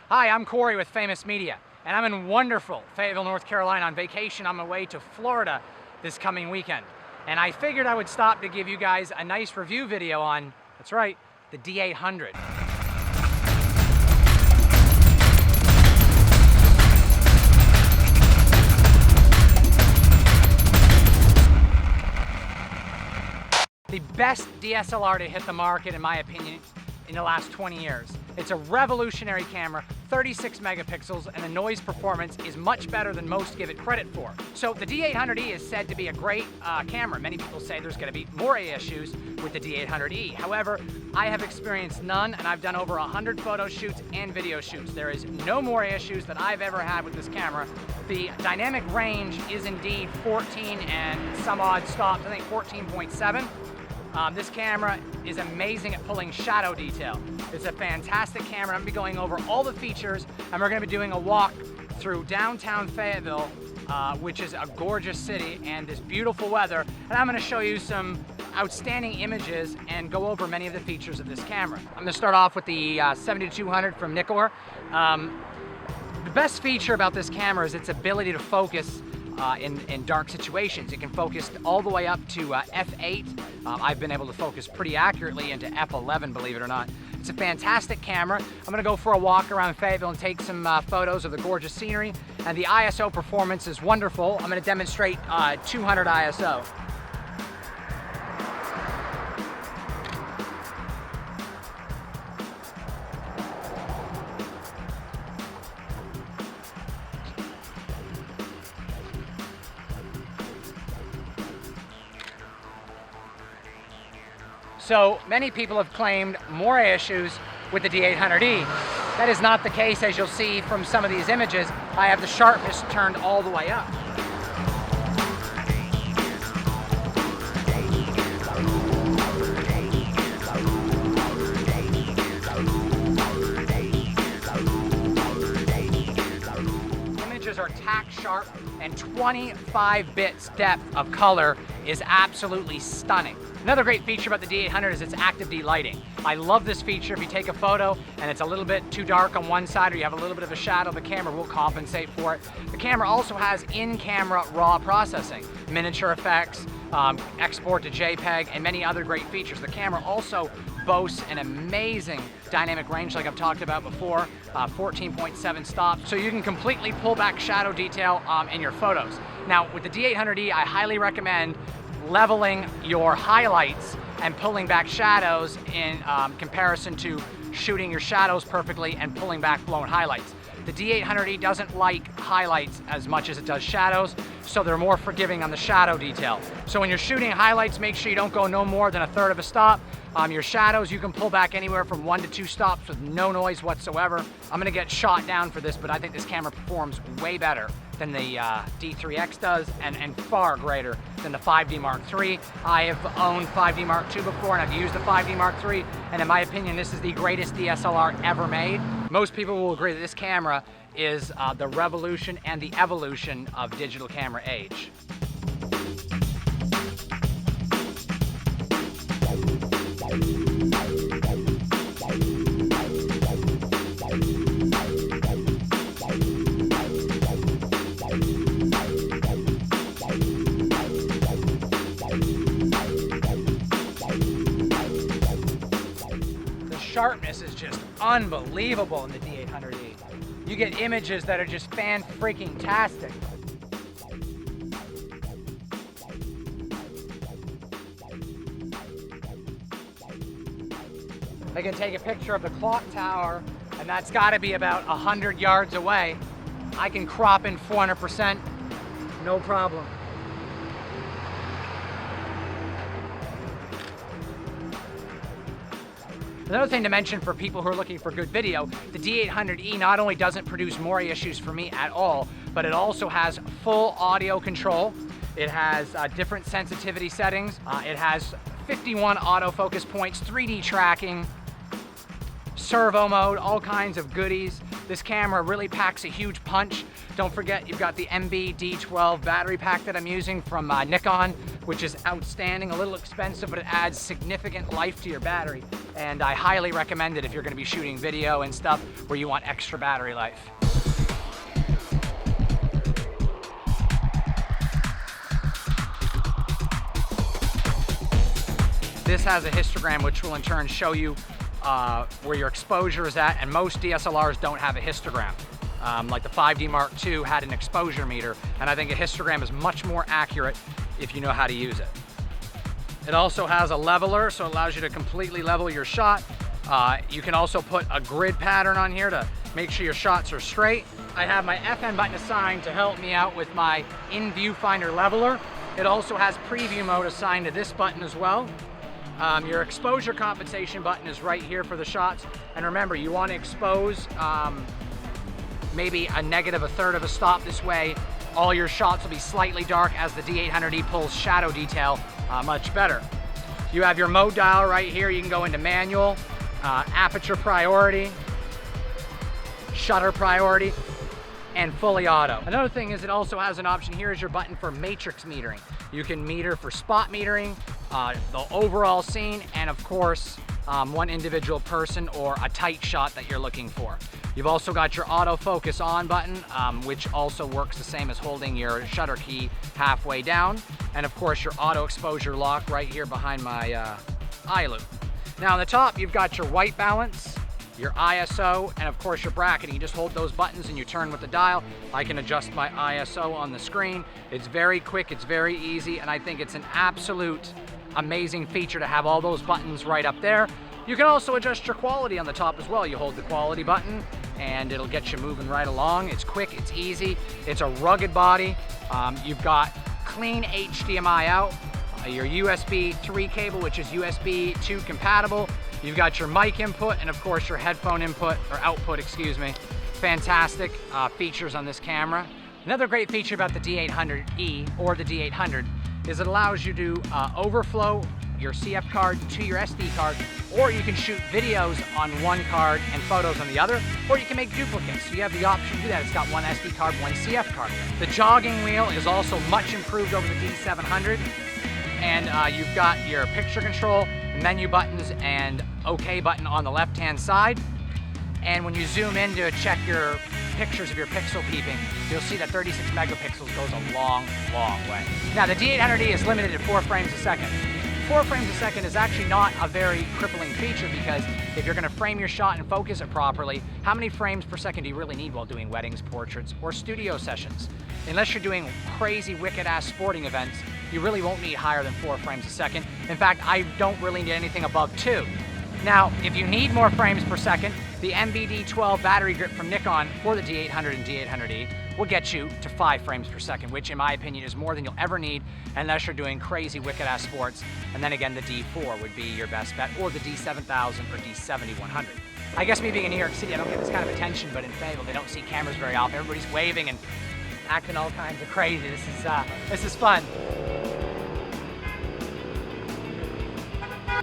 Hi, I'm Corey with Famous Media, and I'm in wonderful Fayetteville, North Carolina on vacation on my way to Florida this coming weekend. And I figured I would stop to give you guys a nice review video on, that's right, the D800. The best DSLR to hit the market, in my opinion, in the last 20 years. It's a revolutionary camera, 36 megapixels, and the noise performance is much better than most give it credit for. So the D800E is said to be a great camera. Many people say there's going to be more issues with the D800E. However, I have experienced none, and I've done over 100 photo shoots and video shoots. There is no more issues that I've ever had with this camera. The dynamic range is indeed 14 and some odd stops, I think 14.7. This camera is amazing at pulling shadow detail. It's a fantastic camera. I'm going to be going over all the features, and we're going to be doing a walk through downtown Fayetteville, which is a gorgeous city and this beautiful weather. And I'm going to show you some outstanding images and go over many of the features of this camera. I'm going to start off with the 70-200 from Nikon. The best feature about this camera is its ability to focus in dark situations. It can focus all the way up to f8. I've been able to focus pretty accurately into f11, believe it or not. It's a fantastic camera. I'm going to go for a walk around Fayetteville and take some photos of the gorgeous scenery. And the ISO performance is wonderful. I'm going to demonstrate 200 ISO. So many people have claimed more issues with the D800E. That is not the case, as you'll see from some of these images. I have the sharpness turned all the way up. Images are tack sharp, and 25 bits depth of color is absolutely stunning. Another great feature about the D800 is its active delighting. I love this feature. If you take a photo and it's a little bit too dark on one side or you have a little bit of a shadow, the camera will compensate for it. The camera also has in-camera RAW processing, miniature effects, export to JPEG, and many other great features. The camera also boasts an amazing dynamic range, like I've talked about before, 14.7 stops, so you can completely pull back shadow detail in your photos. Now, with the D800E, I highly recommend leveling your highlights and pulling back shadows in comparison to shooting your shadows perfectly and pulling back blown highlights. The D800E doesn't like highlights as much as it does shadows, so they're more forgiving on the shadow detail. So when you're shooting highlights, make sure you don't go no more than 1/3 of a stop. Your shadows, you can pull back anywhere from 1 to 2 stops with no noise whatsoever. I'm gonna get shot down for this, but I think this camera performs way better than the D3X does, and far greater than the 5D Mark III. I have owned 5D Mark II before, and I've used the 5D Mark III, and in my opinion, this is the greatest DSLR ever made. Most people will agree that this camera is the revolution and the evolution of digital camera age. Sharpness is just unbelievable in the D800E. You get images that are just fan-freaking-tastic. I can take a picture of the clock tower, and that's got to be about 100 yards away. I can crop in 400%, no problem. Another thing to mention for people who are looking for good video, the D800E not only doesn't produce more issues for me at all, but it also has full audio control. It has different sensitivity settings. It has 51 autofocus points, 3D tracking, servo mode, all kinds of goodies. This camera really packs a huge punch. Don't forget, you've got the D800E battery pack that I'm using from Nikon, which is outstanding, a little expensive, but it adds significant life to your battery. And I highly recommend it if you're gonna be shooting video and stuff where you want extra battery life. This has a histogram, which will in turn show you where your exposure is at, and most DSLRs don't have a histogram. Like the 5D Mark II had an exposure meter, and I think a histogram is much more accurate if you know how to use it. It also has a leveler, so it allows you to completely level your shot. You can also put a grid pattern on here to make sure your shots are straight. I have my FN button assigned to help me out with my in viewfinder leveler. It also has preview mode assigned to this button as well. Your exposure compensation button is right here for the shots. And remember, you want to expose maybe a negative a third of a stop. This way, all your shots will be slightly dark as the D800E pulls shadow detail much better. You have your mode dial right here. You can go into manual, aperture priority, shutter priority, and fully auto. Another thing is it also has an option. Here is your button for matrix metering. You can meter for spot metering, the overall scene, and of course, one individual person or a tight shot that you're looking for. You've also got your autofocus on button, which also works the same as holding your shutter key halfway down. And of course, your auto exposure lock right here behind my eye loop. Now on the top, you've got your white balance, your ISO, and of course your bracketing. You just hold those buttons and you turn with the dial. I can adjust my ISO on the screen. It's very quick, it's very easy, and I think it's an absolute amazing feature to have all those buttons right up there. You can also adjust your quality on the top as well. You hold the quality button and it'll get you moving right along. It's quick, it's easy, it's a rugged body. You've got clean HDMI out, your USB 3 cable, which is USB 2 compatible. You've got your mic input and of course your headphone input, or output, excuse me. Fantastic features on this camera. Another great feature about the D800E or the D800 is it allows you to overflow your CF card to your SD card, or you can shoot videos on one card and photos on the other, or you can make duplicates. So you have the option to do that. It's got one SD card, one CF card. The jogging wheel is also much improved over the D700, and you've got your picture control, menu buttons, and OK button on the left-hand side. And when you zoom in to check your pictures of your pixel peeping, you'll see that 36 megapixels goes a long, long way. Now the D800E is limited at 4 frames a second. 4 frames a second is actually not a very crippling feature, because if you're going to frame your shot and focus it properly, how many frames per second do you really need while doing weddings, portraits, or studio sessions? Unless you're doing crazy, wicked-ass sporting events, you really won't need higher than 4 frames a second. In fact, I don't really need anything above 2. Now, if you need more frames per second, the MBD12 battery grip from Nikon for the D800 and D800E will get you to 5 frames per second, which in my opinion is more than you'll ever need unless you're doing crazy wicked-ass sports. And then again, the D4 would be your best bet, or the D7000 or D7100. I guess me being in New York City, I don't get this kind of attention, but in Fayetteville, they don't see cameras very often. Everybody's waving and acting all kinds of crazy. This is fun.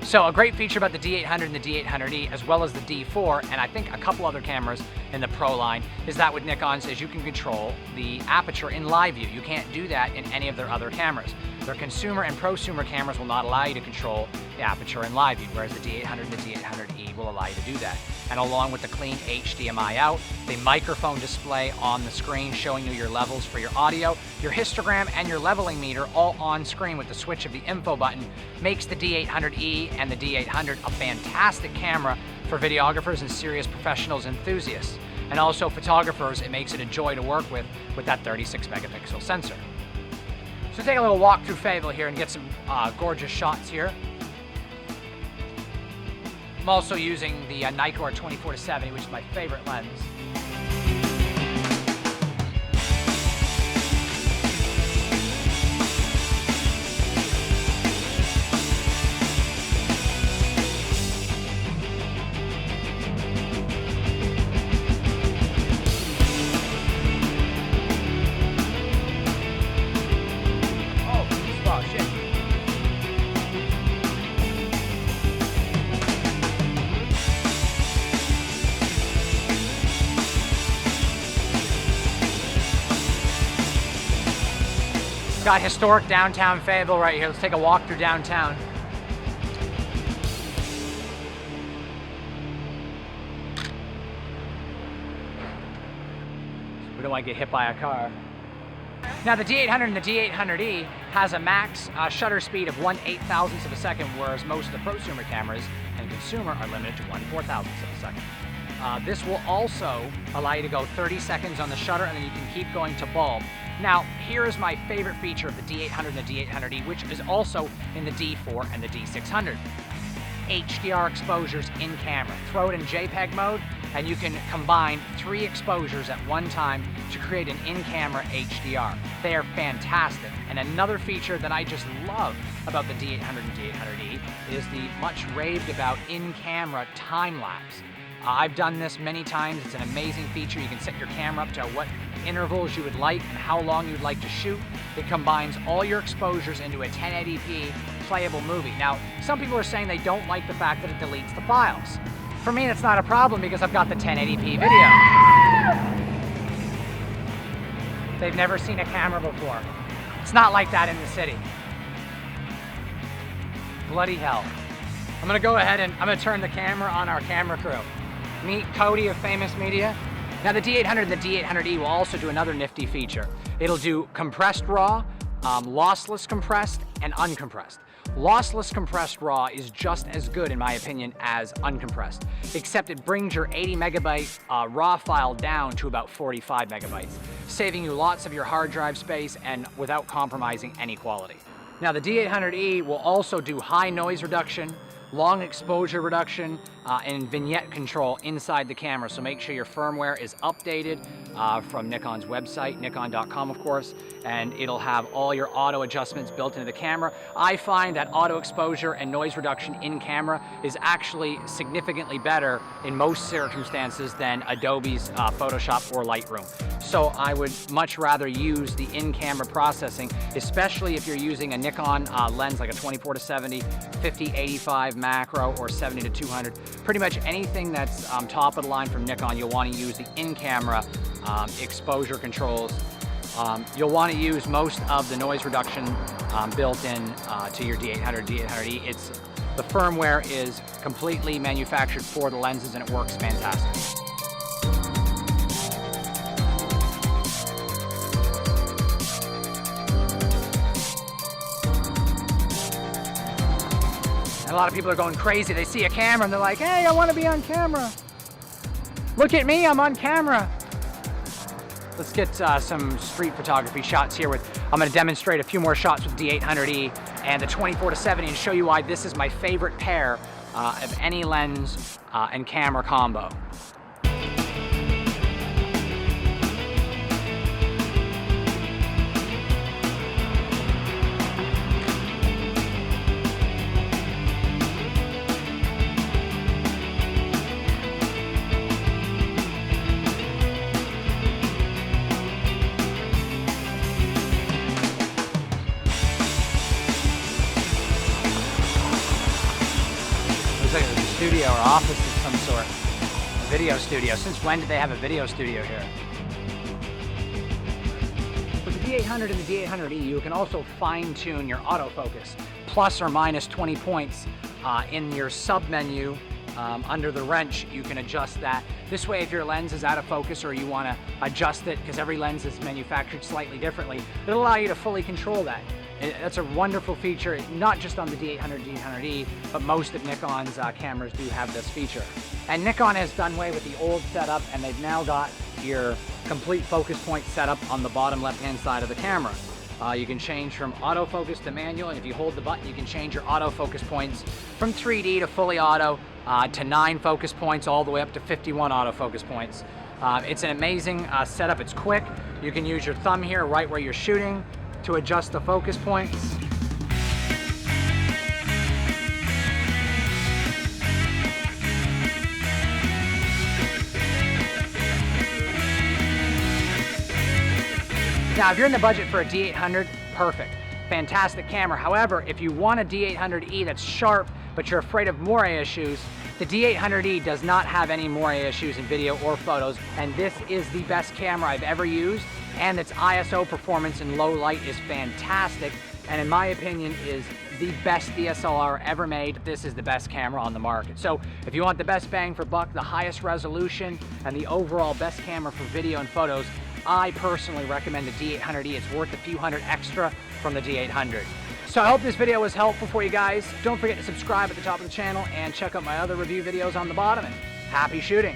So a great feature about the D800 and the D800E, as well as the D4, and I think a couple other cameras in the Pro line, is that with Nikon's is you can control the aperture in live view. You can't do that in any of their other cameras. Their consumer and prosumer cameras will not allow you to control the aperture in live view, whereas the D800 and the D800E will allow you to do that. And along with the clean HDMI out, the microphone display on the screen showing you your levels for your audio, your histogram, and your leveling meter all on screen with the switch of the info button makes the D800E and the D800 a fantastic camera for videographers and serious professionals enthusiasts. And also photographers, it makes it a joy to work with that 36 megapixel sensor. So take a little walk through Fayetteville here and get some gorgeous shots here. I'm also using the Nikon 24-70, which is my favorite lens. Got historic downtown Fayetteville right here. Let's take a walk through downtown. We don't want to get hit by a car. Now the D800 and the D800E has a max shutter speed of 1/8,000th of a second, whereas most of the prosumer cameras and consumer are limited to 1/4,000th of a second. This will also allow you to go 30 seconds on the shutter, and then you can keep going to bulb. Now, here is my favorite feature of the D800 and the D800E, which is also in the D4 and the D600. HDR exposures in camera. Throw it in JPEG mode, and you can combine 3 exposures at one time to create an in-camera HDR. They are fantastic. And another feature that I just love about the D800 and D800E is the much raved about in-camera time-lapse. I've done this many times. It's an amazing feature. You can set your camera up to what intervals you would like and how long you'd like to shoot. It combines all your exposures into a 1080p playable movie. Now, some people are saying they don't like the fact that it deletes the files. For me, that's not a problem because I've got the 1080p video. They've never seen a camera before. It's not like that in the city. Bloody hell. I'm gonna go ahead and I'm gonna turn the camera on our camera crew. Meet Cody of Famous Media. Now the D800 and the D800E will also do another nifty feature. It'll do compressed RAW, lossless compressed, and uncompressed. Lossless compressed RAW is just as good, in my opinion, as uncompressed, except it brings your 80 megabyte RAW file down to about 45 megabytes, saving you lots of your hard drive space and without compromising any quality. Now the D800E will also do high noise reduction, long exposure reduction, and vignette control inside the camera. So make sure your firmware is updated from Nikon's website, nikon.com of course, and it'll have all your auto adjustments built into the camera. I find that auto exposure and noise reduction in camera is actually significantly better in most circumstances than Adobe's Photoshop or Lightroom. So I would much rather use the in-camera processing, especially if you're using a Nikon lens like a 24-70, 50-85 macro, or 70-200. Pretty much anything that's top of the line from Nikon, you'll want to use the in-camera exposure controls. You'll want to use most of the noise reduction built in to your D800, D800E. The firmware is completely manufactured for the lenses and it works fantastic. A lot of people are going crazy. They see a camera and they're like, hey, I want to be on camera. Look at me, I'm on camera. Let's get some street photography shots here. I'm going to demonstrate a few more shots with D800E and the 24-70 and show you why this is my favorite pair of any lens and camera combo. Like a studio or office of some sort. A video studio. Since when did they have a video studio here? With the D800 and the D800E, you can also fine-tune your autofocus, plus or minus 20 points in your sub-menu. Under the wrench, you can adjust that. This way, if your lens is out of focus or you want to adjust it, because every lens is manufactured slightly differently, it'll allow you to fully control that. That's a wonderful feature, not just on the D800, D800E, but most of Nikon's cameras do have this feature. And Nikon has done away with the old setup, and they've now got your complete focus point set up on the bottom left-hand side of the camera. You can change from autofocus to manual, and if you hold the button, you can change your autofocus points from 3D to fully auto to 9 focus points, all the way up to 51 autofocus points. It's an amazing setup. It's quick. You can use your thumb here right where you're shooting to adjust the focus points. Now, if you're in the budget for a D800, perfect. Fantastic camera. However, if you want a D800E that's sharp but you're afraid of Moire issues, the D800E does not have any Moire issues in video or photos, and this is the best camera I've ever used, and its ISO performance in low light is fantastic, and in my opinion is the best DSLR ever made. This is the best camera on the market. So if you want the best bang for buck, the highest resolution, and the overall best camera for video and photos, I personally recommend the D800E. It's worth a few hundred extra from the D800. So I hope this video was helpful for you guys. Don't forget to subscribe at the top of the channel and check out my other review videos on the bottom, and happy shooting.